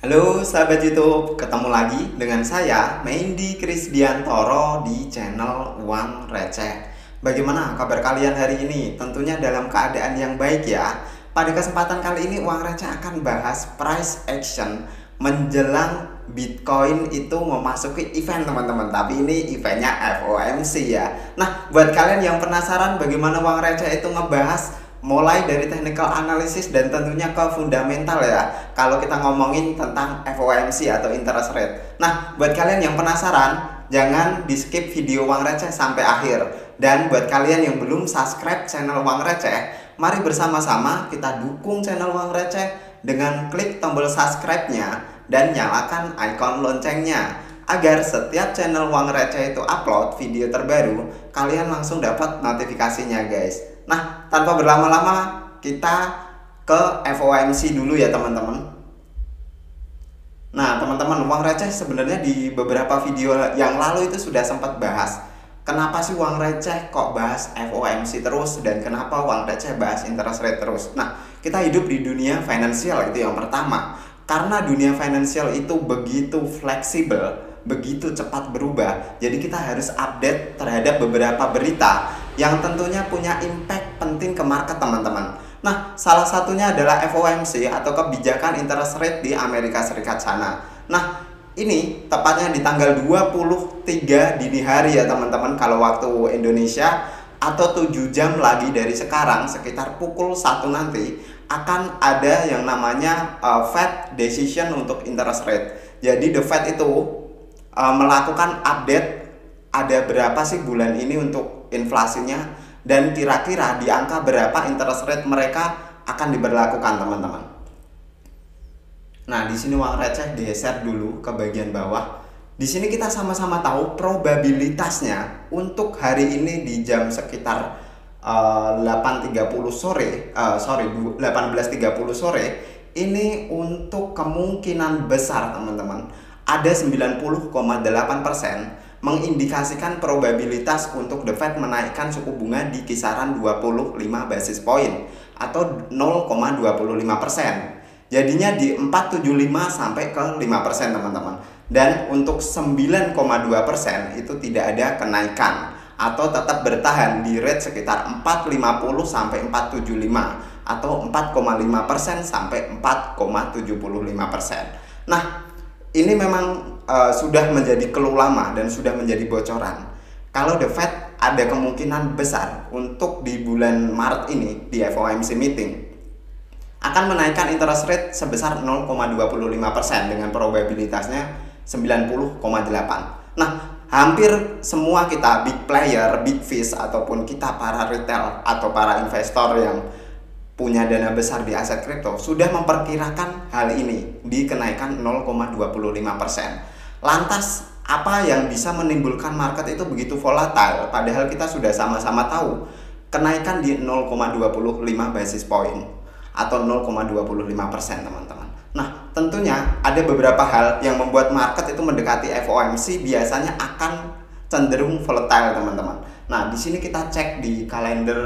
Halo sahabat YouTube, ketemu lagi dengan saya Mendy Krisdiantoro di channel Uang Receh. Bagaimana kabar kalian hari ini? Tentunya dalam keadaan yang baik ya. Pada kesempatan kali ini Uang Receh akan bahas price action menjelang Bitcoin itu memasuki event teman-teman. Tapi ini eventnya FOMC ya. Nah, buat kalian yang penasaran bagaimana Uang Receh itu ngebahas mulai dari technical analysis dan tentunya ke fundamental ya kalau kita ngomongin tentang FOMC atau interest rate. Nah, buat kalian yang penasaran, jangan di skip video Uang Receh sampai akhir. Dan buat kalian yang belum subscribe channel Uang Receh, mari bersama-sama kita dukung channel Uang Receh dengan klik tombol subscribe-nya dan nyalakan ikon loncengnya agar setiap channel Uang Receh itu upload video terbaru, kalian langsung dapat notifikasinya guys. Nah, tanpa berlama-lama kita ke FOMC dulu ya teman-teman. Nah, teman-teman, Uang Receh sebenarnya di beberapa video yang lalu itu sudah sempat bahas kenapa sih Uang Receh kok bahas FOMC terus dan kenapa Uang Receh bahas interest rate terus. Nah, kita hidup di dunia finansial itu yang pertama. Karena dunia finansial itu begitu fleksibel, begitu cepat berubah, jadi kita harus update terhadap beberapa berita yang tentunya punya impact penting ke market teman-teman. Nah, salah satunya adalah FOMC atau kebijakan interest rate di Amerika Serikat sana. Nah, ini tepatnya di tanggal 23 dini hari ya teman-teman kalau waktu Indonesia, atau 7 jam lagi dari sekarang sekitar pukul 1 nanti akan ada yang namanya Fed decision untuk interest rate. Jadi the Fed itu melakukan update ada berapa sih bulan ini untuk inflasinya dan kira-kira di angka berapa interest rate mereka akan diberlakukan teman-teman. Nah, di sini Uang Receh geser dulu ke bagian bawah. Di sini kita sama-sama tahu probabilitasnya untuk hari ini di jam sekitar 18.30 sore ini untuk kemungkinan besar teman-teman ada 90,8% mengindikasikan probabilitas untuk The Fed menaikkan suku bunga di kisaran 25 basis point atau 0,25%. Jadinya di 475 sampai ke 5% teman-teman. Dan untuk 9,2% itu tidak ada kenaikan atau tetap bertahan di rate sekitar 450 sampai 475 atau 4,5% sampai 4,75%. Nah, ini memang sudah menjadi clue lama dan sudah menjadi bocoran. Kalau The Fed ada kemungkinan besar untuk di bulan Maret ini di FOMC meeting akan menaikkan interest rate sebesar 0,25% dengan probabilitasnya 90,8. Nah, hampir semua kita big player, big fish ataupun kita para retail atau para investor yang punya dana besar di aset kripto sudah memperkirakan hal ini di kenaikan 0,25%. Lantas apa yang bisa menimbulkan market itu begitu volatile padahal kita sudah sama-sama tahu kenaikan di 0,25 basis point atau 0,25% teman-teman. Nah, tentunya ada beberapa hal yang membuat market itu mendekati FOMC biasanya akan cenderung volatile teman-teman. Nah, di sini kita cek di kalender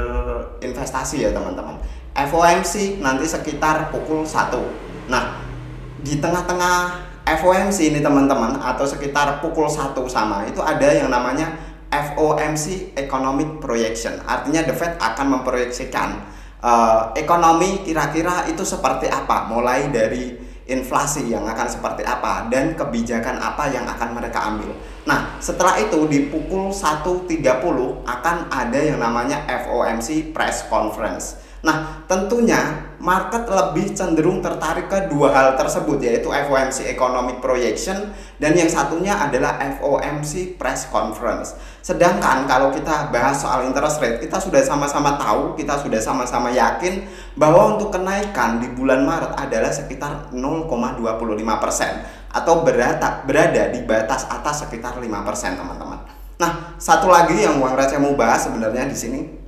investasi ya teman-teman. FOMC nanti sekitar pukul 1. Nah, di tengah-tengah FOMC ini teman-teman atau sekitar pukul 1 sama itu ada yang namanya FOMC Economic Projection. Artinya The Fed akan memproyeksikan ekonomi kira-kira itu seperti apa, mulai dari inflasi yang akan seperti apa dan kebijakan apa yang akan mereka ambil. Nah, setelah itu di pukul 1.30 akan ada yang namanya FOMC Press Conference. Nah, tentunya market lebih cenderung tertarik ke dua hal tersebut, yaitu FOMC Economic Projection dan yang satunya adalah FOMC Press Conference. Sedangkan kalau kita bahas soal interest rate, kita sudah sama-sama tahu, kita sudah sama-sama yakin bahwa untuk kenaikan di bulan Maret adalah sekitar 0,25% atau berada di batas atas sekitar 5% teman-teman. Nah, satu lagi yang Uang Receh mau bahas sebenarnya di sini.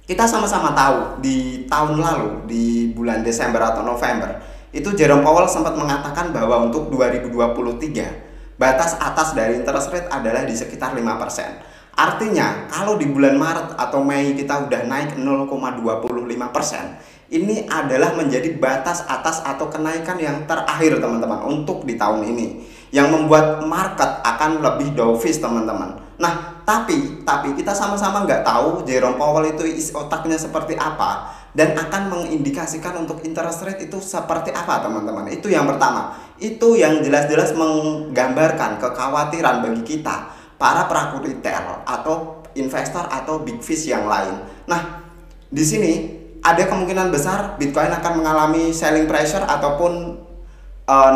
Kita sama-sama tahu di tahun lalu di bulan Desember atau November itu Jerome Powell sempat mengatakan bahwa untuk 2023 batas atas dari interest rate adalah di sekitar 5%. Artinya kalau di bulan Maret atau Mei kita udah naik 0,25%, ini adalah menjadi batas atas atau kenaikan yang terakhir teman-teman untuk di tahun ini, yang membuat market akan lebih dovish teman-teman. Nah, tapi kita sama-sama nggak tahu Jerome Powell itu isi otaknya seperti apa dan akan mengindikasikan untuk interest rate itu seperti apa teman-teman. Itu yang pertama. Itu yang jelas-jelas menggambarkan kekhawatiran bagi kita para pelaku retail atau investor atau big fish yang lain. Nah, di sini ada kemungkinan besar Bitcoin akan mengalami selling pressure ataupun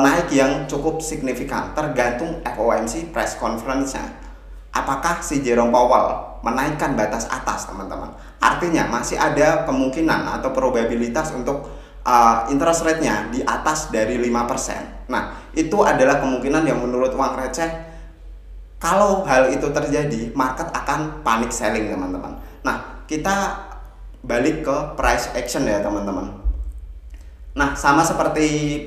naik yang cukup signifikan, tergantung FOMC press conference-nya. Apakah si Jerome Powell menaikkan batas atas teman-teman? Artinya masih ada kemungkinan atau probabilitas untuk interest rate-nya di atas dari 5%. Nah, itu adalah kemungkinan yang menurut uang receh. Kalau hal itu terjadi, market akan panic selling teman-teman. Nah, kita balik ke price action ya teman-teman. Nah, sama seperti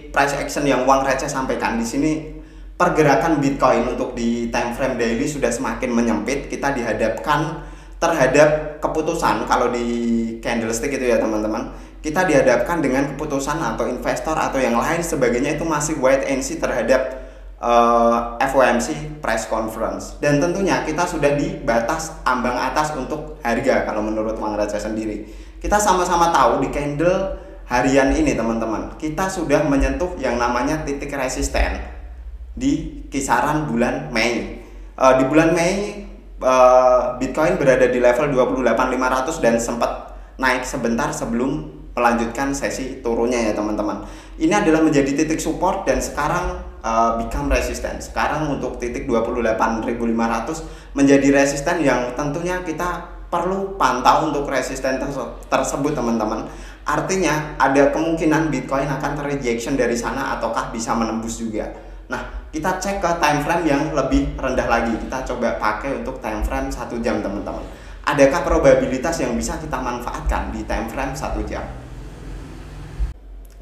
price action yang uang receh sampaikan di sini, pergerakan Bitcoin untuk di time frame daily sudah semakin menyempit. Kita dihadapkan terhadap keputusan, kalau di candlestick itu ya teman-teman, kita dihadapkan dengan keputusan atau investor atau yang lain sebagainya itu masih wait and see terhadap FOMC press conference, dan tentunya kita sudah di batas ambang atas untuk harga. Kalau menurut Mang Raja sendiri, kita sama-sama tahu di candle harian ini teman-teman, kita sudah menyentuh yang namanya titik resisten di kisaran bulan Mei. Di bulan Mei Bitcoin berada di level 28.500 dan sempat naik sebentar sebelum melanjutkan sesi turunnya ya teman-teman. Ini adalah menjadi titik support dan sekarang become resisten. Sekarang untuk titik 28.500 menjadi resisten yang tentunya kita perlu pantau untuk resisten tersebut teman-teman. Artinya ada kemungkinan Bitcoin akan terrejection dari sana ataukah bisa menembus juga. Nah, kita cek ke time frame yang lebih rendah lagi. Kita coba pakai untuk time frame 1 jam teman-teman. Adakah probabilitas yang bisa kita manfaatkan di time frame 1 jam?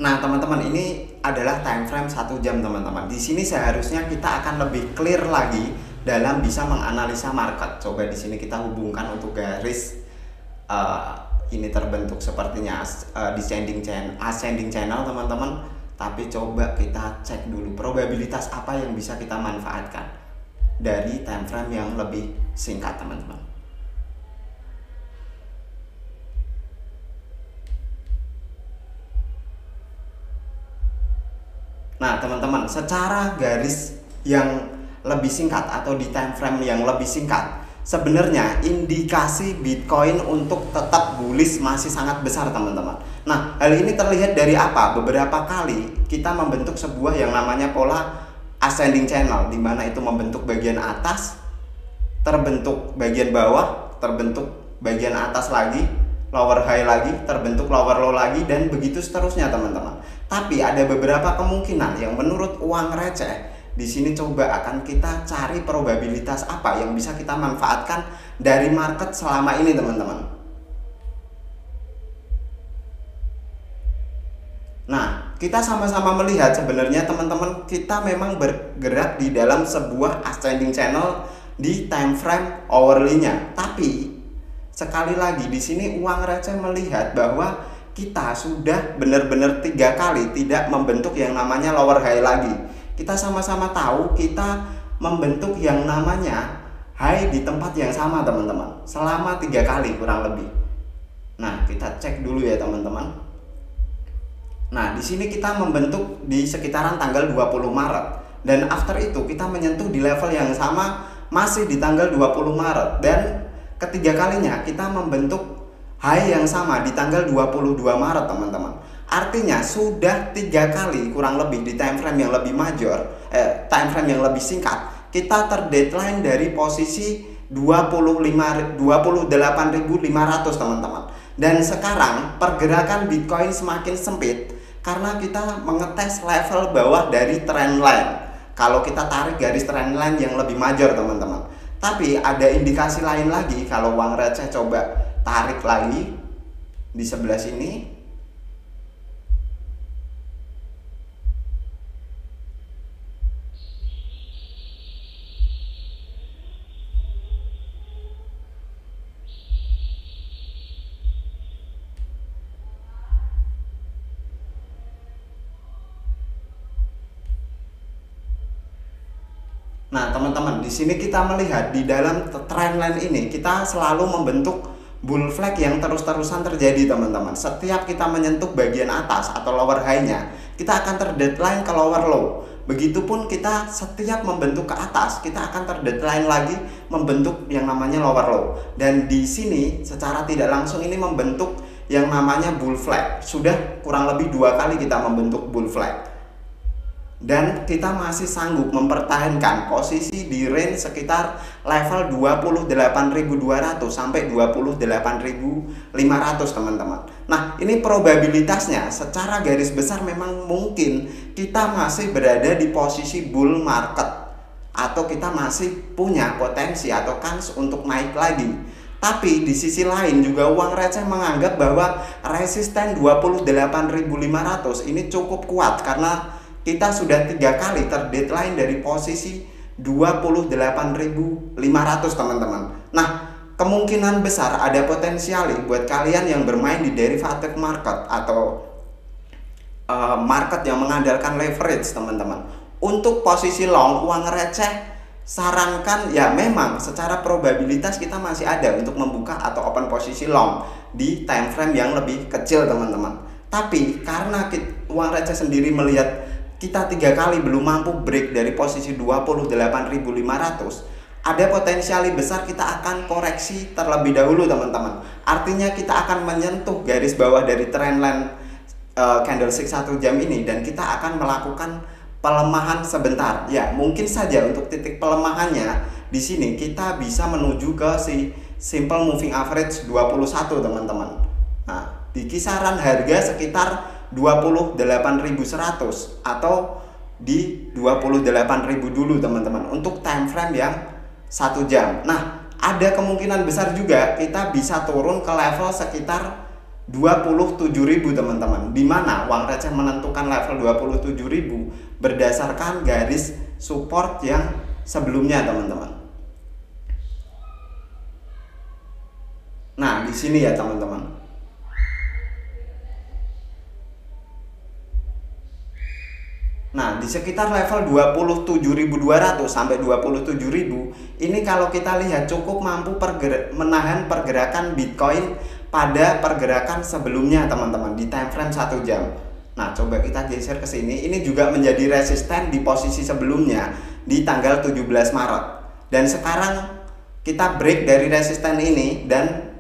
Nah teman-teman, ini adalah time frame 1 jam teman-teman. Di sini seharusnya kita akan lebih clear lagi dalam bisa menganalisa market. Coba di sini kita hubungkan untuk garis ini terbentuk sepertinya ascending channel teman-teman. Tapi coba kita cek dulu probabilitas apa yang bisa kita manfaatkan dari time frame yang lebih singkat teman-teman. Nah teman-teman, secara garis yang lebih singkat atau di time frame yang lebih singkat, sebenarnya indikasi Bitcoin untuk tetap bullish masih sangat besar teman-teman. Nah, hal ini terlihat dari apa? Beberapa kali kita membentuk sebuah yang namanya pola ascending channel, di mana itu membentuk bagian atas, terbentuk bagian bawah, terbentuk bagian atas lagi, lower high lagi, terbentuk lower low lagi, dan begitu seterusnya teman-teman. Tapi ada beberapa kemungkinan yang menurut uang receh. Di sini coba akan kita cari probabilitas apa yang bisa kita manfaatkan dari market selama ini teman-teman. Nah, kita sama-sama melihat sebenarnya teman-teman, kita memang bergerak di dalam sebuah ascending channel di time frame hourly-nya. Tapi sekali lagi di sini uang receh melihat bahwa kita sudah benar-benar 3 kali tidak membentuk yang namanya lower high lagi. Kita sama-sama tahu kita membentuk yang namanya high di tempat yang sama teman-teman selama 3 kali kurang lebih. Nah, kita cek dulu ya teman-teman. Nah, di sini kita membentuk di sekitaran tanggal 20 Maret dan after itu kita menyentuh di level yang sama masih di tanggal 20 Maret dan ketiga kalinya kita membentuk high yang sama di tanggal 22 Maret teman-teman. Artinya sudah 3 kali kurang lebih di time frame yang lebih time frame yang lebih singkat, kita terdeadline dari posisi 28.500 teman-teman. Dan sekarang pergerakan Bitcoin semakin sempit karena kita mengetes level bawah dari trendline. Kalau kita tarik garis trendline yang lebih major teman-teman. Tapi ada indikasi lain lagi kalau uang receh coba tarik lagi di sebelah sini. Nah, teman-teman, di sini kita melihat di dalam trendline ini kita selalu membentuk bull flag yang terus-terusan terjadi, teman-teman. Setiap kita menyentuh bagian atas atau lower high-nya, kita akan terdeadline ke lower low. Begitupun kita setiap membentuk ke atas, kita akan terdeadline lagi membentuk yang namanya lower low. Dan di sini secara tidak langsung ini membentuk yang namanya bull flag. Sudah kurang lebih 2 kali kita membentuk bull flag. Dan kita masih sanggup mempertahankan posisi di range sekitar level 28.200 sampai 28.500, teman-teman. Nah, ini probabilitasnya secara garis besar memang mungkin kita masih berada di posisi bull market, atau kita masih punya potensi atau kans untuk naik lagi. Tapi di sisi lain juga uang receh menganggap bahwa resisten 28.500 ini cukup kuat, karena kita sudah 3 kali terdeadline dari posisi 28.500, teman-teman. Nah, kemungkinan besar ada potensial buat kalian yang bermain di derivative market atau market yang mengandalkan leverage, teman-teman. Untuk posisi long uang receh, sarankan ya memang secara probabilitas kita masih ada untuk membuka atau open posisi long di time frame yang lebih kecil, teman-teman. Tapi karena uang receh sendiri melihat kita 3 kali belum mampu break dari posisi 28.500, ada potensial besar kita akan koreksi terlebih dahulu, teman-teman. Artinya kita akan menyentuh garis bawah dari trendline candlestick 1 jam ini, dan kita akan melakukan pelemahan sebentar. Ya, mungkin saja untuk titik pelemahannya di sini kita bisa menuju ke si simple moving average 21, teman-teman. Nah, di kisaran harga sekitar 28.100 atau di 28.000 dulu, teman-teman, untuk time frame yang 1 jam. Nah, ada kemungkinan besar juga kita bisa turun ke level sekitar 27.000, teman-teman, di mana uang receh menentukan level 27.000 berdasarkan garis support yang sebelumnya, teman-teman. Nah, di sini ya, teman-teman. Nah, di sekitar level 27.200 sampai 27.000 ini kalau kita lihat cukup mampu menahan pergerakan Bitcoin pada pergerakan sebelumnya, teman-teman, di time frame 1 jam. Nah, coba kita geser ke sini. Ini juga menjadi resisten di posisi sebelumnya di tanggal 17 Maret. Dan sekarang kita break dari resisten ini dan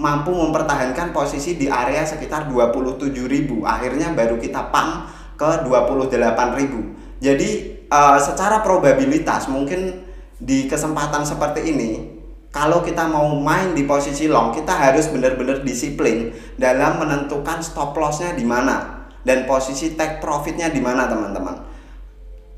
mampu mempertahankan posisi di area sekitar 27.000. Akhirnya baru kita pump ke 28.000. Jadi secara probabilitas mungkin di kesempatan seperti ini, kalau kita mau main di posisi long, kita harus benar-benar disiplin dalam menentukan stop lossnya di mana dan posisi take profitnya di mana, teman-teman.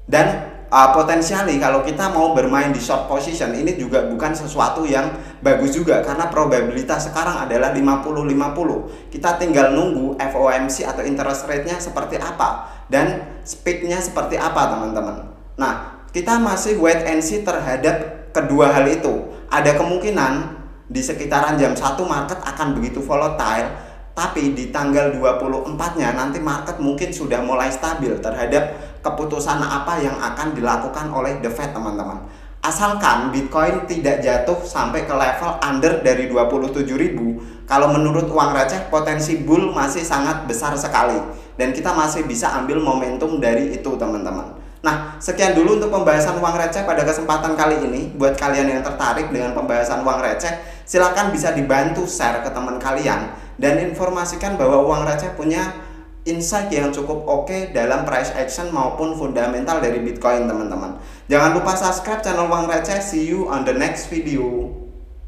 Dan potensiali kalau kita mau bermain di short position ini juga bukan sesuatu yang bagus juga, karena probabilitas sekarang adalah 50-50. Kita tinggal nunggu FOMC atau interest rate-nya seperti apa dan speed-nya seperti apa, teman-teman. Nah, kita masih wait and see terhadap kedua hal itu. Ada kemungkinan di sekitaran jam 1 market akan begitu volatile, tapi di tanggal 24-nya nanti market mungkin sudah mulai stabil terhadap keputusan apa yang akan dilakukan oleh The Fed, teman-teman. Asalkan Bitcoin tidak jatuh sampai ke level under dari 27.000, kalau menurut uang receh potensi bull masih sangat besar sekali dan kita masih bisa ambil momentum dari itu, teman-teman. Nah, sekian dulu untuk pembahasan uang receh pada kesempatan kali ini. Buat kalian yang tertarik dengan pembahasan uang receh, silakan bisa dibantu share ke teman kalian dan informasikan bahwa uang receh punya insight yang cukup oke dalam price action maupun fundamental dari Bitcoin, teman-teman. Jangan lupa subscribe channel Uang Receh. See you on the next video.